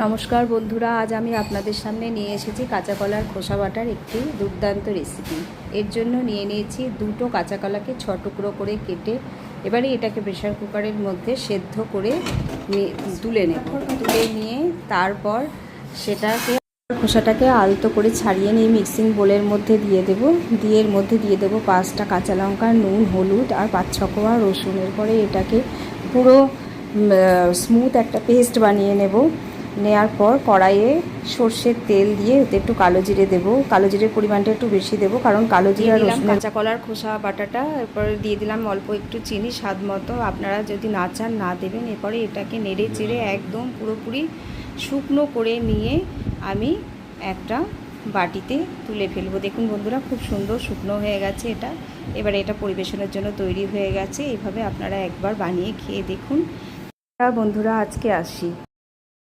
নমস্কার বন্ধুরা, আজ আমি আপনাদের সামনে নিয়ে এসেছি কাঁচা কলার খোসা বাটার একটি দুর্দান্ত রেসিপি। এর জন্য নিয়ে নিয়েছি দুটো কাঁচা কলাকে 6 টুকরো করে কেটে এবারে এটাকে প্রেশার কুকারের মধ্যে সেদ্ধ করে তুলে নেব। তুলে নিয়ে তারপর সেটাকে খোসাটাকে আলতো করে ছাড়িয়ে নিয়ে মিক্সিং বোলের মধ্যে দিয়ে দেব। এর মধ্যে দিয়ে দেবো 5টা কাঁচা লঙ্কা, নুন, হলুদ আর 5-6 কোয়া রসুন। এরপরে এটাকে পুরো স্মুথ একটা পেস্ট বানিয়ে নেব। নেওয়ার পর কড়াইয়ে সর্ষের তেল দিয়ে ওতে একটু কালো জিরে দেবো। কালো জিরের পরিমাণটা একটু বেশি দেবো, কারণ কালো জিরে আর রসুন। কাঁচা কলার খোসা বাটাটা, এরপরে দিয়ে দিলাম অল্প একটু চিনি স্বাদ মতো। আপনারা যদি না চান না দেবেন। এরপরে এটাকে নেড়ে চেড়ে একদম পুরোপুরি শুকনো করে নিয়ে আমি একটা বাটিতে তুলে ফেলবো। দেখুন বন্ধুরা, খুব সুন্দর শুকনো হয়ে গেছে এটা। এবারে এটা পরিবেশনের জন্য তৈরি হয়ে গেছে। এইভাবে আপনারা একবার বানিয়ে খেয়ে দেখুন। বন্ধুরা, আজকে আসি।